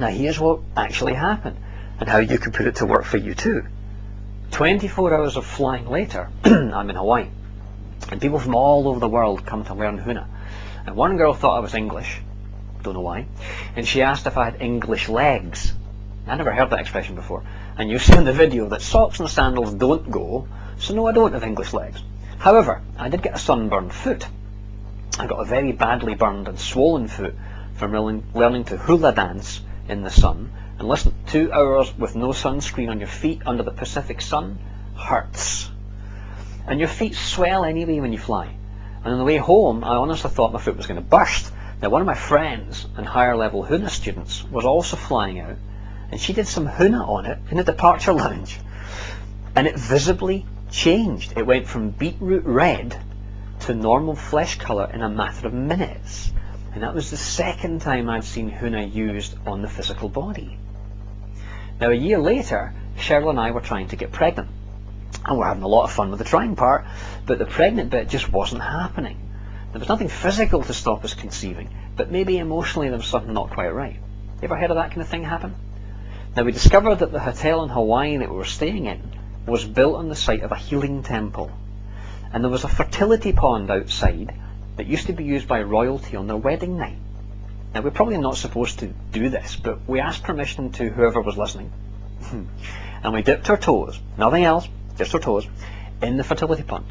Now here's what actually happened, and how you can put it to work for you too. 24 hours of flying later, I'm in Hawaii, and people from all over the world come to learn Huna. And one girl thought I was English, don't know why, and she asked if I had English legs. I never heard that expression before. And you see in the video that socks and sandals don't go, so no, I don't have English legs. However, I did get a sunburned foot. I got a very badly burned and swollen foot from learning to hula dance in the sun. And listen, 2 hours with no sunscreen on your feet under the Pacific sun hurts. And your feet swell anyway when you fly. And on the way home, I honestly thought my foot was going to burst. Now, one of my friends and higher level Huna students was also flying out, and she did some Huna on it in the departure lounge. And it visibly changed. It went from beetroot red to normal flesh colour in a matter of minutes. And that was the second time I'd seen Huna used on the physical body. Now a year later, Cheryl and I were trying to get pregnant. And we're having a lot of fun with the trying part, but the pregnant bit just wasn't happening. There was nothing physical to stop us conceiving, but maybe emotionally there was something not quite right. You ever heard of that kind of thing happen? Now we discovered that the hotel in Hawaii that we were staying in was built on the site of a healing temple. And there was a fertility pond outside that used to be used by royalty on their wedding night. Now we're probably not supposed to do this, but we asked permission to whoever was listening. And we dipped our toes, nothing else, just our toes, in the fertility pond.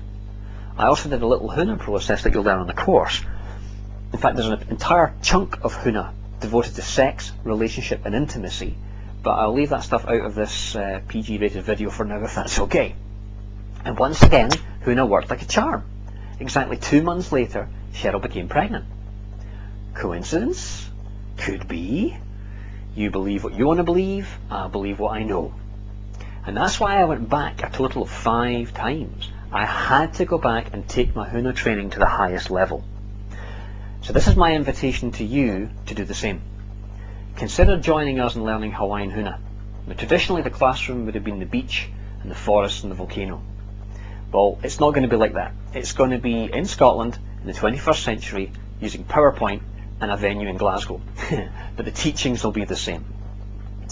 I also did a little Huna process that you'll learn on the course. In fact, there's an entire chunk of Huna devoted to sex, relationship and intimacy, but I'll leave that stuff out of this PG rated video for now if that's okay. And once again, Huna worked like a charm. Exactly 2 months later, Cheryl became pregnant. Coincidence? Could be. You believe what you want to believe, I believe what I know. And that's why I went back a total of 5 times. I had to go back and take my Huna training to the highest level. So this is my invitation to you to do the same. Consider joining us in learning Hawaiian Huna. Now, traditionally the classroom would have been the beach and the forest and the volcano. Well, it's not going to be like that. It's going to be in Scotland in the 21st century using PowerPoint and a venue in Glasgow. But the teachings will be the same.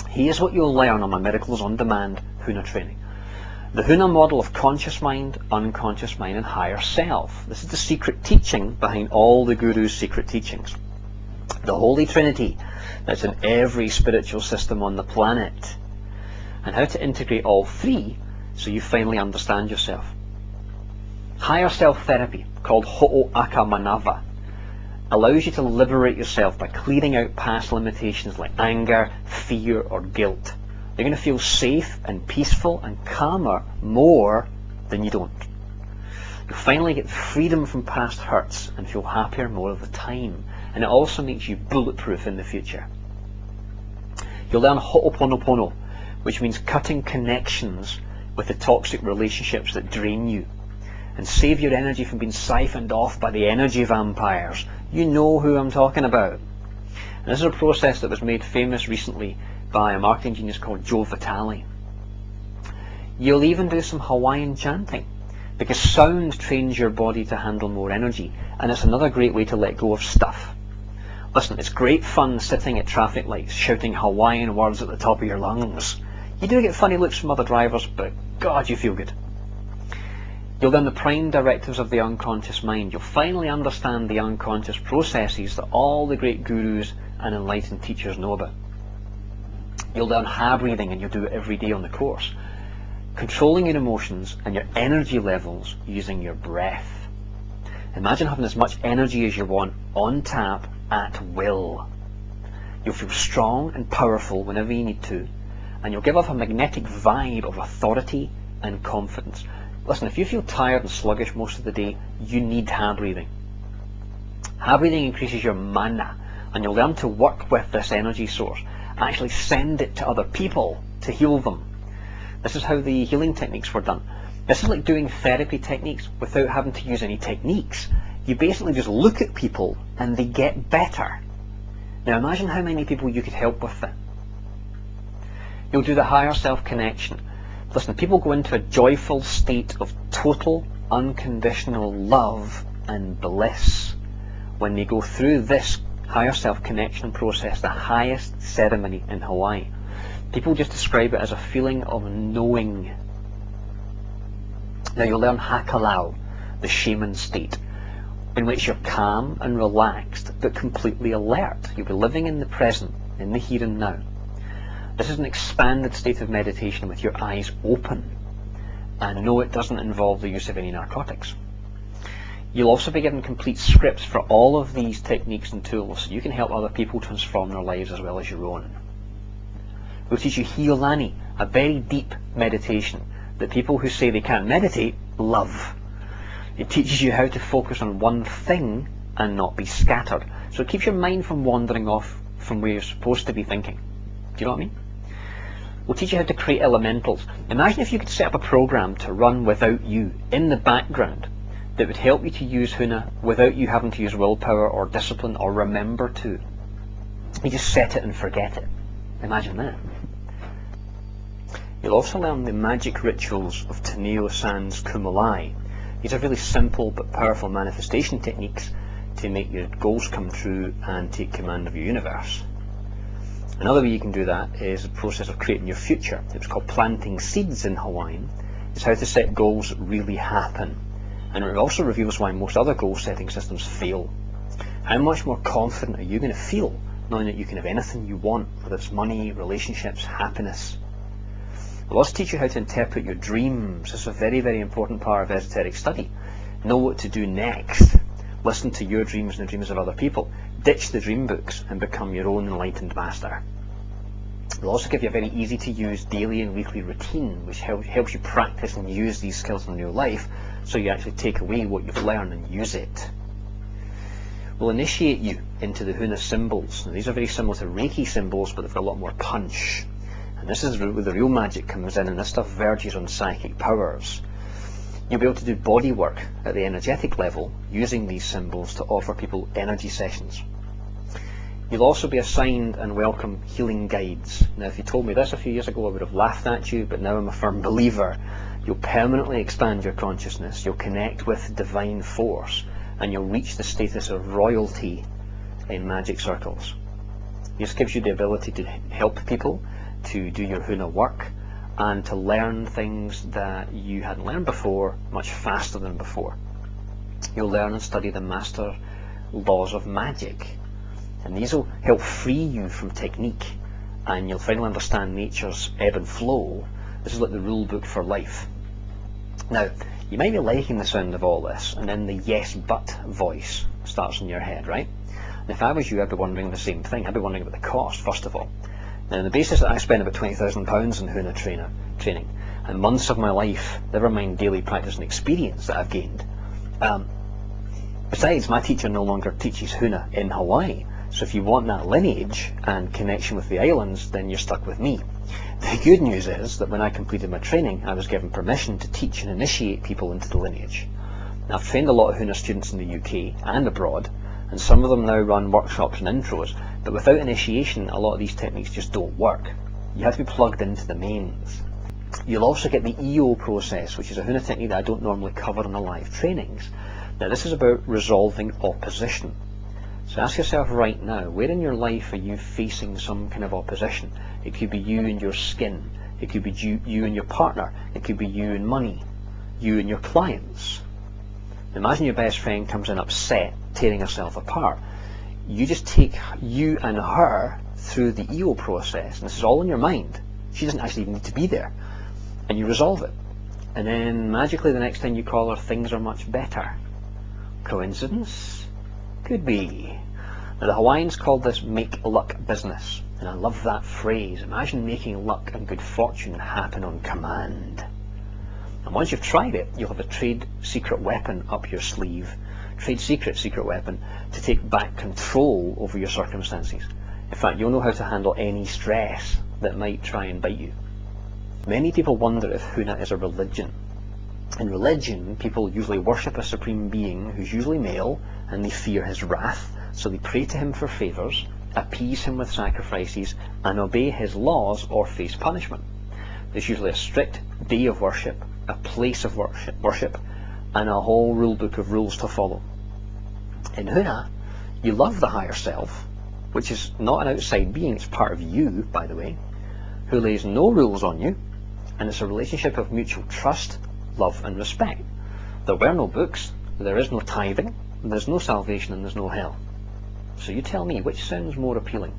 Here's what you'll learn on my Miracles on Demand Huna training. The Huna model of conscious mind, unconscious mind and higher self. This is the secret teaching behind all the Guru's secret teachings. The Holy Trinity that's in every spiritual system on the planet. And how to integrate all 3 so you finally understand yourself. Higher self therapy, called Ho'oaka Manava, allows you to liberate yourself by clearing out past limitations like anger, fear or guilt. You're going to feel safe and peaceful and calmer more than you don't. You'll finally get freedom from past hurts and feel happier more of the time. And it also makes you bulletproof in the future. You'll learn Ho'oponopono, which means cutting connections with the toxic relationships that drain you. And save your energy from being siphoned off by the energy vampires. You know who I'm talking about. And this is a process that was made famous recently by a marketing genius called Joe Vitale. You'll even do some Hawaiian chanting, because sound trains your body to handle more energy, and it's another great way to let go of stuff. Listen, it's great fun sitting at traffic lights shouting Hawaiian words at the top of your lungs. You do get funny looks from other drivers, but God, you feel good. You'll learn the prime directives of the unconscious mind. You'll finally understand the unconscious processes that all the great gurus and enlightened teachers know about. You'll learn ha breathing, and you'll do it every day on the course. Controlling your emotions and your energy levels using your breath. Imagine having as much energy as you want on tap at will. You'll feel strong and powerful whenever you need to, and you'll give off a magnetic vibe of authority and confidence. Listen, if you feel tired and sluggish most of the day, you need ha breathing. Ha breathing increases your mana, and you'll learn to work with this energy source. Actually send it to other people to heal them. This is how the healing techniques were done. This is like doing therapy techniques without having to use any techniques. You basically just look at people and they get better. Now imagine how many people you could help with that. You'll do the higher self connection. Listen, people go into a joyful state of total, unconditional love and bliss when they go through this higher self connection process, the highest ceremony in Hawaii. People just describe it as a feeling of knowing. Now you'll learn hakalau, the shaman state, in which you're calm and relaxed but completely alert. You'll be living in the present, in the here and now. This is an expanded state of meditation with your eyes open, and no, it doesn't involve the use of any narcotics. You'll also be given complete scripts for all of these techniques and tools so you can help other people transform their lives as well as your own. We'll teach you Hiolani, a very deep meditation that people who say they can't meditate love. It teaches you how to focus on one thing and not be scattered. So it keeps your mind from wandering off from where you're supposed to be thinking. Do you know what I mean? We'll teach you how to create elementals. Imagine if you could set up a program to run without you in the background that would help you to use Huna without you having to use willpower or discipline or remember to. You just set it and forget it. Imagine that. You'll also learn the magic rituals of Teneo San's Kumalai. These are really simple but powerful manifestation techniques to make your goals come true and take command of your universe. Another way you can do that is the process of creating your future. It's called planting seeds in Hawaiian. It's how to set goals that really happen. And it also reveals why most other goal setting systems fail. How much more confident are you going to feel knowing that you can have anything you want, whether it's money, relationships, happiness? We'll also teach you how to interpret your dreams. This is a very, very important part of esoteric study. Know what to do next. Listen to your dreams and the dreams of other people. Ditch the dream books and become your own enlightened master. We'll also give you a very easy to use daily and weekly routine which helps you practice and use these skills in your life so you actually take away what you've learned and use it. We'll initiate you into the Huna symbols. Now, these are very similar to Reiki symbols, but they've got a lot more punch. And this is where the real magic comes in, and this stuff verges on psychic powers. You'll be able to do body work at the energetic level using these symbols to offer people energy sessions. You'll also be assigned and welcome healing guides. Now, if you told me this a few years ago, I would have laughed at you, but now I'm a firm believer. You'll permanently expand your consciousness, you'll connect with divine force, and you'll reach the status of royalty in magic circles. This gives you the ability to help people, to do your Huna work, and to learn things that you hadn't learned before much faster than before. You'll learn and study the master laws of magic, and these will help free you from technique, and you'll finally understand nature's ebb and flow. This is like the rule book for life. Now, you might be liking the sound of all this, and then the yes but voice starts in your head, right? And if I was you, I'd be wondering the same thing. I'd be wondering about the cost, first of all. Now, on the basis that I spend about £20,000 in Huna training, and months of my life, never mind daily practice and experience that I've gained. Besides, my teacher no longer teaches Huna in Hawaii, so if you want that lineage and connection with the islands, then you're stuck with me. The good news is that when I completed my training, I was given permission to teach and initiate people into the lineage. Now, I've trained a lot of Huna students in the UK and abroad, and some of them now run workshops and intros, but without initiation, a lot of these techniques just don't work. You have to be plugged into the mains. You'll also get the EO process, which is a Huna technique that I don't normally cover in the live trainings. Now, this is about resolving opposition. So ask yourself right now, where in your life are you facing some kind of opposition? It could be you and your skin, it could be you and your partner, it could be you and money, you and your clients. Imagine your best friend comes in upset, tearing herself apart. You just take you and her through the EO process, and this is all in your mind. She doesn't actually need to be there, and you resolve it. And then magically the next time you call her, things are much better. Coincidence? Could be. Now, the Hawaiians called this make luck business, and I love that phrase. Imagine making luck and good fortune happen on command. And once you've tried it, you'll have a trade secret weapon up your sleeve, trade secret weapon, to take back control over your circumstances. In fact, you'll know how to handle any stress that might try and bite you. Many people wonder if Huna is a religion. In religion, people usually worship a supreme being who's usually male, and they fear his wrath, so they pray to him for favours, appease him with sacrifices, and obey his laws or face punishment. There's usually a strict day of worship, a place of worship, and a whole rule book of rules to follow. In Huna, You love the higher self, which is not an outside being, it's part of you, by the way, who lays no rules on you, and it's a relationship of mutual trust, love and respect. There were no books, there is no tithing, there's no salvation, and there's no hell. So you tell me, which sounds more appealing?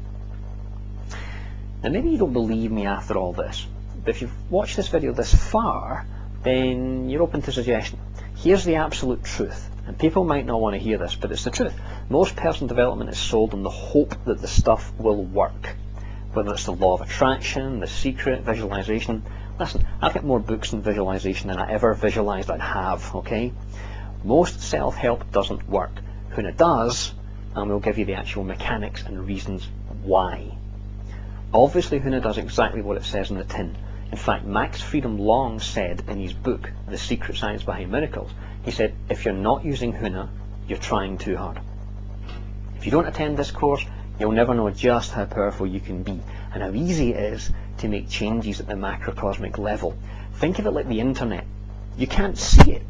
Now maybe you don't believe me after all this, but if you've watched this video this far, then you're open to suggestion. Here's the absolute truth, and people might not want to hear this, but it's the truth. Most personal development is sold on the hope that the stuff will work. Whether it's the law of attraction, the secret, visualization. Listen, I've got more books on visualization than I ever visualized I'd have, okay? Most self-help doesn't work. Huna does, and we'll give you the actual mechanics and reasons why. Obviously Huna does exactly what it says in the tin. In fact, Max Freedom Long said in his book, The Secret Science Behind Miracles, he said, if you're not using Huna, you're trying too hard. If you don't attend this course, you'll never know just how powerful you can be and how easy it is to make changes at the macrocosmic level. Think of it like the internet. You can't see it,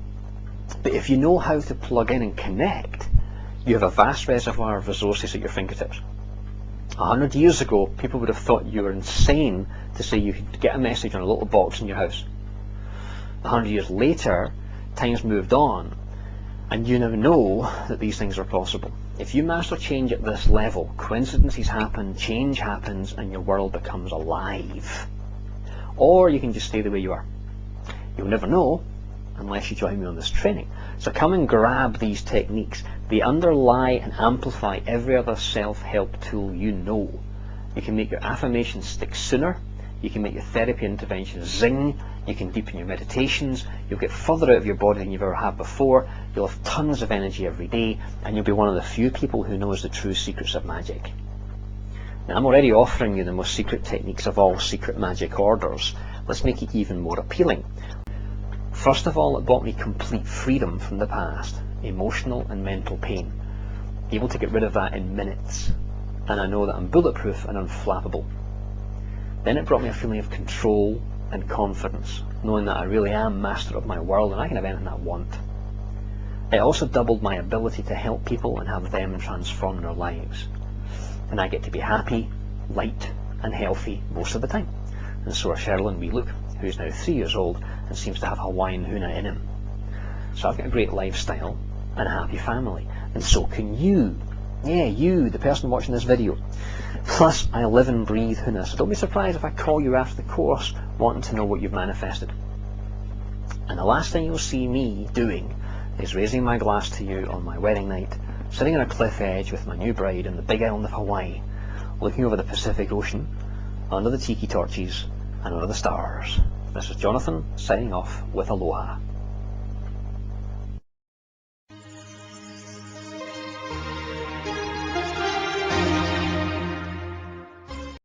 but if you know how to plug in and connect, you have a vast reservoir of resources at your fingertips. 100 years ago, people would have thought you were insane to say you could get a message on a little box in your house. 100 years later, time's moved on, and you now know that these things are possible. If you master change at this level, coincidences happen, change happens, and your world becomes alive. Or you can just stay the way you are. You'll never know unless you join me on this training. So come and grab these techniques. They underlie and amplify every other self-help tool you know. You can make your affirmations stick sooner. You can make your therapy interventions zing. You can deepen your meditations. You'll get further out of your body than you've ever had before. You'll have tons of energy every day, and you'll be one of the few people who knows the true secrets of magic. Now, I'm already offering you the most secret techniques of all secret magic orders. Let's make it even more appealing. First of all, it brought me complete freedom from the past, emotional and mental pain. Able to get rid of that in minutes. And I know that I'm bulletproof and unflappable. Then it brought me a feeling of control and confidence, knowing that I really am master of my world and I can have anything I want. It also doubled my ability to help people and have them transform their lives. And I get to be happy, light and healthy most of the time. And so are Cheryl and wee Luke, who's now 3 years old and seems to have Hawaiian Huna in him. So I've got a great lifestyle and a happy family, and so can you. Yeah, you, the person watching this video. Plus, I live and breathe Huna, so don't be surprised if I call you after the course wanting to know what you've manifested. And the last thing you'll see me doing is raising my glass to you on my wedding night, sitting on a cliff edge with my new bride on the big island of Hawaii, looking over the Pacific Ocean, under the tiki torches and under the stars. This is Jonathan, signing off with aloha.